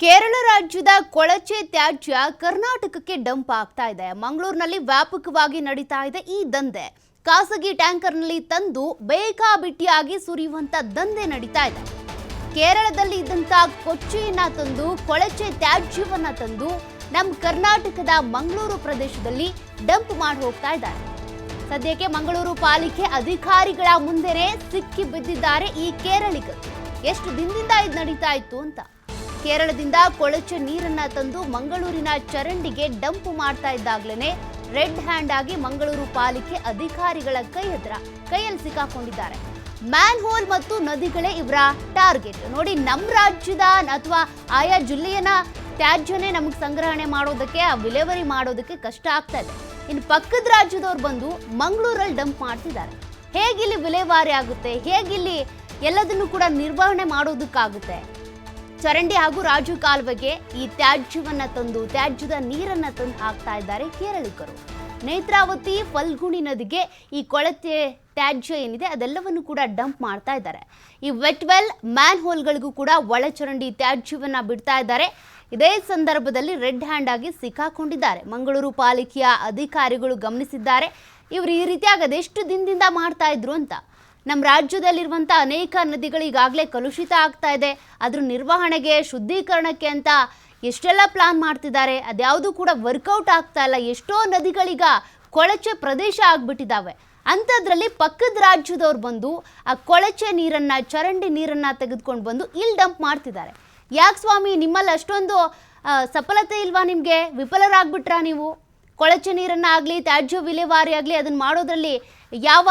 ಕೇರಳ ರಾಜ್ಯದ ಕೊಳಚೆ ತ್ಯಾಜ್ಯ ಕರ್ನಾಟಕಕ್ಕೆ ಡಂಪ್ ಆಗ್ತಾ ಇದೆ. ಮಂಗಳೂರಿನಲ್ಲಿ ವ್ಯಾಪಕವಾಗಿ ನಡೀತಾ ಇದೆ ಈ ದಂಧೆ. ಖಾಸಗಿ ಟ್ಯಾಂಕರ್ನಲ್ಲಿ ತಂದು ಬೇಕಾಬಿಟ್ಟಿಯಾಗಿ ಸುರಿಯುವಂತ ದಂಧೆ ನಡೀತಾ ಇದೆ. ಕೇರಳದಲ್ಲಿ ಇದ್ದಂತ ಕೊಚ್ಚಿಯನ್ನ ತಂದು ಕೊಳಚೆ ತ್ಯಾಜ್ಯವನ್ನ ತಂದು ನಮ್ಮ ಕರ್ನಾಟಕದ ಮಂಗಳೂರು ಪ್ರದೇಶದಲ್ಲಿ ಡಂಪ್ ಮಾಡಿ ಹೋಗ್ತಾ ಇದ್ದಾರೆ. ಸದ್ಯಕ್ಕೆ ಮಂಗಳೂರು ಪಾಲಿಕೆ ಅಧಿಕಾರಿಗಳ ಮುಂದೆನೇ ಸಿಕ್ಕಿ ಬಿದ್ದಿದ್ದಾರೆ ಈ ಕೇರಳಿಗರು. ಎಷ್ಟು ದಿನದಿಂದ ಇದು ನಡೀತಾ ಇತ್ತು ಅಂತ. ಕೇರಳದಿಂದ ಕೊಳಚೆ ನೀರನ್ನ ತಂದು ಮಂಗಳೂರಿನ ಚರಂಡಿಗೆ ಡಂಪ್ ಮಾಡ್ತಾ ಇದ್ದಾಗಲೇ ರೆಡ್ ಹ್ಯಾಂಡ್ ಆಗಿ ಮಂಗಳೂರು ಪಾಲಿಕೆ ಅಧಿಕಾರಿಗಳ ಕೈಯಲ್ಲಿ ಸಿಕ್ಕಾಕೊಂಡಿದ್ದಾರೆ. ಮ್ಯಾನ್ ಹೋಲ್ ಮತ್ತು ನದಿಗಳೇ ಇವರ ಟಾರ್ಗೆಟ್. ನೋಡಿ, ನಮ್ಮ ರಾಜ್ಯದ ಅಥವಾ ಆಯಾ ಜಿಲ್ಲೆಯನ್ನ ತ್ಯಾಜ್ಯನೇ ನಮಗೆ ಸಂಗ್ರಹಣೆ ಮಾಡೋದಕ್ಕೆ, ವಿಲೇವಾರಿ ಮಾಡೋದಕ್ಕೆ ಕಷ್ಟ ಆಗ್ತಾ ಇದೆ. ಇನ್ನು ಪಕ್ಕದ ರಾಜ್ಯದವ್ರು ಬಂದು ಮಂಗಳೂರಲ್ಲಿ ಡಂಪ್ ಮಾಡ್ತಿದ್ದಾರೆ. ಹೇಗಿಲ್ಲಿ ವಿಲೇವಾರಿ ಆಗುತ್ತೆ? ಹೇಗಿಲ್ಲಿ ಎಲ್ಲದನ್ನು ಕೂಡ ನಿರ್ವಹಣೆ ಮಾಡೋದಕ್ಕಾಗುತ್ತೆ? ಚರಂಡಿ ಹಾಗೂ ರಾಜು ಕಾಲುವೆಗೆ ಈ ತ್ಯಾಜ್ಯವನ್ನ ತಂದು ತ್ಯಾಜ್ಯದ ನೀರನ್ನ ತಂದು ಹಾಕ್ತಾ ಇದ್ದಾರೆ ಕೇರಳಿಗರು. ನೇತ್ರಾವತಿ ಫಲ್ಗುಣಿ ನದಿಗೆ ಈ ಕೊಳತೆ ತ್ಯಾಜ್ಯ ಏನಿದೆ ಅದೆಲ್ಲವನ್ನು ಕೂಡ ಡಂಪ್ ಮಾಡ್ತಾ ಇದ್ದಾರೆ. ಈ ವೆಟ್ ವೆಲ್ ಮ್ಯಾನ್ ಹೋಲ್ಗಳಿಗೂ ಕೂಡ ಒಳಚರಂಡಿ ತ್ಯಾಜ್ಯವನ್ನ ಬಿಡ್ತಾ ಇದ್ದಾರೆ. ಇದೇ ಸಂದರ್ಭದಲ್ಲಿ ರೆಡ್ ಹ್ಯಾಂಡ್ ಆಗಿ ಸಿಕ್ಕಾಕೊಂಡಿದ್ದಾರೆ. ಮಂಗಳೂರು ಪಾಲಿಕೆಯ ಅಧಿಕಾರಿಗಳು ಗಮನಿಸಿದ್ದಾರೆ. ಇವರು ಈ ರೀತಿಯಾಗಿ ಅದೆಷ್ಟು ದಿನದಿಂದ ಮಾಡ್ತಾ ಇದ್ರು ಅಂತ. ನಮ್ಮ ರಾಜ್ಯದಲ್ಲಿರುವಂಥ ಅನೇಕ ನದಿಗಳು ಈಗಾಗಲೇ ಕಲುಷಿತ ಆಗ್ತಾ ಇದೆ. ಅದ್ರ ನಿರ್ವಹಣೆಗೆ, ಶುದ್ಧೀಕರಣಕ್ಕೆ ಅಂತ ಎಷ್ಟೆಲ್ಲ ಪ್ಲಾನ್ ಮಾಡ್ತಿದ್ದಾರೆ. ಅದ್ಯಾವುದು ಕೂಡ ವರ್ಕೌಟ್ ಆಗ್ತಾ ಇಲ್ಲ. ಎಷ್ಟೋ ನದಿಗಳೀಗ ಕೊಳಚೆ ಪ್ರದೇಶ ಆಗ್ಬಿಟ್ಟಿದ್ದಾವೆ. ಅಂಥದ್ರಲ್ಲಿ ಪಕ್ಕದ ರಾಜ್ಯದವ್ರು ಬಂದು ಆ ಕೊಳಚೆ ನೀರನ್ನು, ಚರಂಡಿ ನೀರನ್ನು ತೆಗೆದುಕೊಂಡು ಬಂದು ಇಲ್ಲಿ ಡಂಪ್ ಮಾಡ್ತಿದ್ದಾರೆ. ಯಾಕೆ ಸ್ವಾಮಿ, ನಿಮ್ಮಲ್ಲಿ ಅಷ್ಟೊಂದು ಸಫಲತೆ ಇಲ್ವಾ? ನಿಮಗೆ ವಿಫಲರಾಗ್ಬಿಟ್ರಾ ನೀವು? ಕೊಳಚೆ ನೀರನ್ನು ಆಗಲಿ, ತ್ಯಾಜ್ಯ ವಿಲೇವಾರಿ ಆಗಲಿ, ಅದನ್ನು ಮಾಡೋದ್ರಲ್ಲಿ ಯಾವ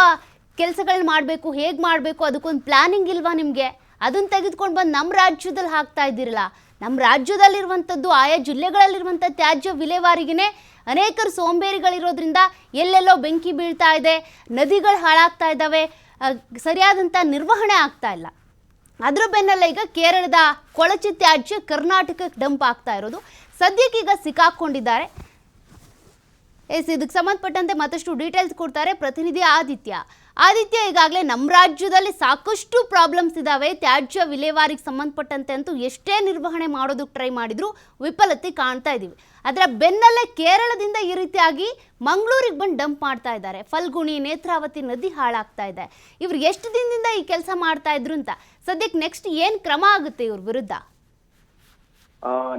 ಕೆಲಸಗಳನ್ನ ಮಾಡಬೇಕು, ಹೇಗೆ ಮಾಡಬೇಕು, ಅದಕ್ಕೊಂದು ಪ್ಲಾನಿಂಗ್ ಇಲ್ವಾ ನಿಮಗೆ? ಅದನ್ನು ತೆಗೆದುಕೊಂಡು ಬಂದು ನಮ್ಮ ರಾಜ್ಯದಲ್ಲಿ ಹಾಕ್ತಾ ಇದ್ದೀರಲ್ಲ. ನಮ್ಮ ರಾಜ್ಯದಲ್ಲಿರುವಂಥದ್ದು, ಆಯಾ ಜಿಲ್ಲೆಗಳಲ್ಲಿರುವಂಥ ತ್ಯಾಜ್ಯ ವಿಲೇವಾರಿಗೇ ಅನೇಕರು ಸೋಂಬೇರಿಗಳಿರೋದ್ರಿಂದ ಎಲ್ಲೆಲ್ಲೋ ಬೆಂಕಿ ಬೀಳ್ತಾ ಇದೆ, ನದಿಗಳು ಹಾಳಾಗ್ತಾ ಇದ್ದಾವೆ, ಸರಿಯಾದಂಥ ನಿರ್ವಹಣೆ ಆಗ್ತಾ ಇಲ್ಲ. ಅದರ ಬೆನ್ನಲ್ಲೇ ಈಗ ಕೇರಳದ ಕೊಳಚೆ ತ್ಯಾಜ್ಯ ಕರ್ನಾಟಕಕ್ಕೆ ಡಂಪ್ ಆಗ್ತಾ ಇರೋದು. ಸದ್ಯಕ್ಕೀಗ ಸಿಕ್ಕಾಕೊಂಡಿದ್ದಾರೆ. ಇದಕ್ಕೆ ಸಂಬಂಧಪಟ್ಟಂತೆ ಮತ್ತಷ್ಟು ಡೀಟೇಲ್ಸ್ ಕೊಡ್ತಾರೆ ಪ್ರತಿನಿಧಿ ಆದಿತ್ಯ. ಈಗಾಗಲೇ ನಮ್ಮ ರಾಜ್ಯದಲ್ಲಿ ಸಾಕಷ್ಟು ಪ್ರಾಬ್ಲಮ್ಸ್ ಇದ್ದಾವೆ. ತ್ಯಾಜ್ಯ ವಿಲೇವಾರಿಗೆ ಸಂಬಂಧಪಟ್ಟಂತೆ ಅಂತೂ ಎಷ್ಟೇ ನಿರ್ವಹಣೆ ಮಾಡೋದಕ್ಕೆ ಟ್ರೈ ಮಾಡಿದ್ರು ವಿಫಲತೆ ಕಾಣ್ತಾ ಇದ್ದೀವಿ. ಅದರ ಬೆನ್ನಲ್ಲೇ ಕೇರಳದಿಂದ ಈ ರೀತಿಯಾಗಿ ಮಂಗಳೂರಿಗೆ ಬಂದು ಡಂಪ್ ಮಾಡ್ತಾ ಇದ್ದಾರೆ. ಫಲ್ಗುಣಿ, ನೇತ್ರಾವತಿ ನದಿ ಹಾಳಾಗ್ತಾ ಇದೆ. ಇವ್ರು ಎಷ್ಟು ದಿನದಿಂದ ಈ ಕೆಲಸ ಮಾಡ್ತಾ ಇದ್ರು ಅಂತ. ಸದ್ಯಕ್ಕೆ ನೆಕ್ಸ್ಟ್ ಏನು ಕ್ರಮ ಆಗುತ್ತೆ ಇವ್ರ ವಿರುದ್ಧ?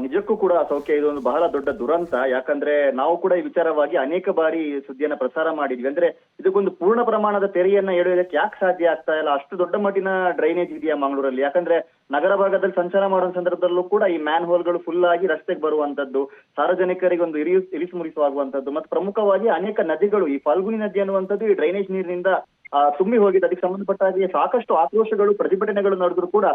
ನಿಜಕ್ಕೂ ಕೂಡ ಸೌಖ್ಯ, ಇದೊಂದು ಬಹಳ ದೊಡ್ಡ ದುರಂತ. ಯಾಕಂದ್ರೆ ನಾವು ಕೂಡ ಈ ವಿಚಾರವಾಗಿ ಅನೇಕ ಬಾರಿ ಸುದ್ದಿಯನ್ನ ಪ್ರಸಾರ ಮಾಡಿದ್ವಿ. ಅಂದ್ರೆ ಇದಕ್ಕೊಂದು ಪೂರ್ಣ ಪ್ರಮಾಣದ ತೆರೆಯನ್ನ ಎಳೆಯೋದಕ್ಕೆ ಯಾಕೆ ಸಾಧ್ಯ ಆಗ್ತಾ ಇಲ್ಲ? ಅಷ್ಟು ದೊಡ್ಡ ಮಟ್ಟಿನ ಡ್ರೈನೇಜ್ ಇದೆಯಾ ಮಂಗಳೂರಲ್ಲಿ? ಯಾಕಂದ್ರೆ ನಗರ ಭಾಗದಲ್ಲಿ ಸಂಚಾರ ಮಾಡುವ ಸಂದರ್ಭದಲ್ಲೂ ಕೂಡ ಈ ಮ್ಯಾನ್ ಹೋಲ್ಗಳು ಫುಲ್ ಆಗಿ ರಸ್ತೆಗೆ ಬರುವಂತದ್ದು, ಸಾರ್ವಜನಿಕರಿಗೆ ಒಂದು ಇರಿಸು ಮುರಿಸುವಾಗುವಂತದ್ದು, ಮತ್ತು ಪ್ರಮುಖವಾಗಿ ಅನೇಕ ನದಿಗಳು, ಈ ಫಲ್ಗುಣಿ ನದಿ ಅನ್ನುವಂಥದ್ದು ಈ ಡ್ರೈನೇಜ್ ನೀರಿನಿಂದ ತುಂಬಿ ಹೋಗಿದೆ. ಅದಕ್ಕೆ ಸಂಬಂಧಪಟ್ಟ ಹಾಗೆ ಸಾಕಷ್ಟು ಆಕ್ರೋಶಗಳು, ಪ್ರತಿಭಟನೆಗಳು ನಡೆದ್ರು ಕೂಡ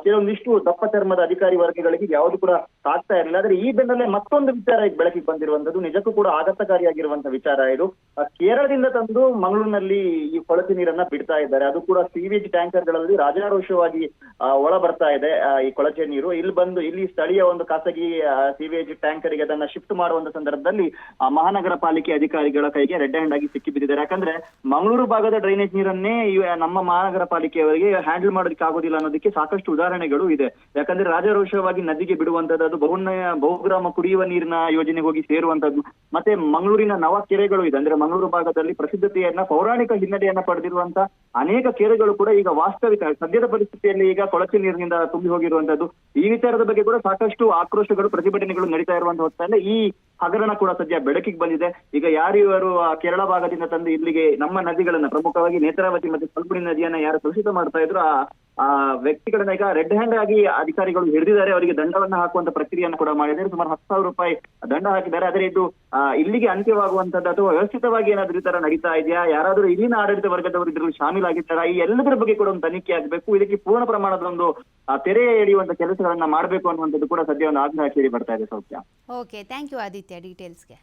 ಕೆಲವೊಂದಿಷ್ಟು ದಪ್ಪ ಚರ್ಮದ ಅಧಿಕಾರಿ ವರ್ಗಗಳಿಗೆ ಯಾವುದು ಕೂಡ ಆಗ್ತಾ ಇರಲಿಲ್ಲ. ಆದ್ರೆ ಈ ಬೆನ್ನಲ್ಲೇ ಮತ್ತೊಂದು ವಿಚಾರ ಈಗ ಬೆಳಕಿಗೆ ಬಂದಿರುವಂತದ್ದು ನಿಜಕ್ಕೂ ಕೂಡ ಆಘಾತಕಾರಿಯಾಗಿರುವಂತಹ ವಿಚಾರ ಇದು. ಕೇರಳದಿಂದ ತಂದು ಮಂಗಳೂರಿನಲ್ಲಿ ಈ ಕೊಳಚೆ ನೀರನ್ನ ಬಿಡ್ತಾ ಇದ್ದಾರೆ. ಅದು ಕೂಡ ಸೀವೇಜ್ ಟ್ಯಾಂಕರ್ಗಳಲ್ಲಿ ರಾಜಾರೋಷವಾಗಿ ಒಳ ಬರ್ತಾ ಇದೆ ಈ ಕೊಳಚೆ ನೀರು. ಇಲ್ಲಿ ಸ್ಥಳೀಯ ಒಂದು ಖಾಸಗಿ ಸೀವೇಜ್ ಟ್ಯಾಂಕರ್ಗೆ ಅದನ್ನ ಶಿಫ್ಟ್ ಮಾಡುವಂತ ಸಂದರ್ಭದಲ್ಲಿ ಮಹಾನಗರ ಪಾಲಿಕೆ ಅಧಿಕಾರಿಗಳ ಕೈಗೆ ರೆಡ್ ಹ್ಯಾಂಡ್ ಆಗಿ ಸಿಕ್ಕಿ ಬಿದ್ದಿದ್ದಾರೆ. ಯಾಕಂದ್ರೆ ಮಂಗಳೂರು ಭಾಗದ ಡ್ರೈನೇಜ್ ನೀರನ್ನೇ ನಮ್ಮ ಮಹಾನಗರ ಪಾಲಿಕೆಯವರಿಗೆ ಹ್ಯಾಂಡಲ್ ಮಾಡೋದಕ್ಕೆ ಆಗೋದಿಲ್ಲ ಅನ್ನೋದಕ್ಕೆ ಸಾಕಷ್ಟು ಉದಾಹರಣೆಗಳು ಇದೆ. ಯಾಕಂದ್ರೆ ರಾಜಾರೋಷವಾಗಿ ನದಿಗೆ ಬಿಡುವಂತದ್ದು, ಅದು ಬಹುಗ್ರಾಮ ಕುಡಿಯುವ ನೀರಿನ ಯೋಜನೆಗೆ ಹೋಗಿ ಸೇರುವಂತದ್ದು, ಮತ್ತೆ ಮಂಗಳೂರಿನ ನವ ಕೆರೆಗಳು ಇದೆ. ಅಂದ್ರೆ ಮಂಗಳೂರು ಭಾಗದಲ್ಲಿ ಪ್ರಸಿದ್ಧತೆಯನ್ನ, ಪೌರಾಣಿಕ ಹಿನ್ನೆಲೆಯನ್ನ ಪಡೆದಿರುವಂತ ಅನೇಕ ಕೆರೆಗಳು ಕೂಡ ಈಗ ವಾಸ್ತವಿಕ ಸದ್ಯದ ಪರಿಸ್ಥಿತಿಯಲ್ಲಿ ಈಗ ಕೊಳಚೆ ನೀರಿನಿಂದ ತುಂಬಿ ಹೋಗಿರುವಂತದ್ದು. ಈ ವಿಚಾರದ ಬಗ್ಗೆ ಕೂಡ ಸಾಕಷ್ಟು ಆಕ್ರೋಶಗಳು, ಪ್ರತಿಭಟನೆಗಳು ನಡೀತಾ ಇರುವಂತ ಹೊತ್ತಲ್ಲೇ ಈ ಹಗರಣ ಕೂಡ ಸದ್ಯ ಬೆಳಕಿಗೆ ಬಂದಿದೆ. ಈಗ ಯಾರಿವರು ಕೇರಳ ಭಾಗದಿಂದ ತಂದು ಇಲ್ಲಿಗೆ ನಮ್ಮ ನದಿಗಳನ್ನ, ಪ್ರಮುಖವಾಗಿ ನೇತ್ರಾವತಿ ಮತ್ತು ಫಲ್ಗುಣಿ ನದಿಯನ್ನ ಯಾರು ಕಲುಷಿತ ಮಾಡ್ತಾ ಇದ್ರು ಆ ವ್ಯಕ್ತಿಗಳನ್ನ ಈಗ ರೆಡ್ ಹ್ಯಾಂಡ್ ಆಗಿ ಅಧಿಕಾರಿಗಳು ಹಿಡಿದಿದ್ದಾರೆ. ಅವರಿಗೆ ದಂಡವನ್ನ ಹಾಕುವಂತ ಪ್ರಕ್ರಿಯೆಯನ್ನು ಕೂಡ ಮಾಡಿದ್ದಾರೆ. ಸುಮಾರು 10,000 ರೂಪಾಯಿ ದಂಡ ಹಾಕಿದ್ದಾರೆ. ಆದರೆ ಇದು ಇಲ್ಲಿಗೆ ಅಂತ್ಯವಾಗುವಂತದ್ದು ಅಥವಾ ವ್ಯವಸ್ಥಿತವಾಗಿ ಏನಾದ್ರೂ ಈ ತರ ನಡೀತಾ ಇದೆಯಾ, ಯಾರಾದ್ರೂ ಇಲ್ಲಿನ ಆಡಳಿತ ವರ್ಗದವರು ಇದ್ರಲ್ಲಿ ಶಾಮೀಲಾಗಿದ್ದಾರಾ, ಈ ಎಲ್ಲದರ ಬಗ್ಗೆ ಕೂಡ ಒಂದು ತನಿಖೆ ಆಗ್ಬೇಕು. ಇದಕ್ಕೆ ಪೂರ್ಣ ಪ್ರಮಾಣದ ಒಂದು ತೆರೆ ಎಳೆಯುವಂತ ಕೆಲಸಗಳನ್ನ ಮಾಡಬೇಕು ಅನ್ನುವಂಥದ್ದು ಕೂಡ ಸದ್ಯ ಒಂದು ಆಗ್ರಹ ಕೇಳಿ ಬರ್ತಾ ಇದೆ. ಸೌಖ್ಯ. Okay, thank you Aditya ಡೀಟೇಲ್ಸ್ಗೆ.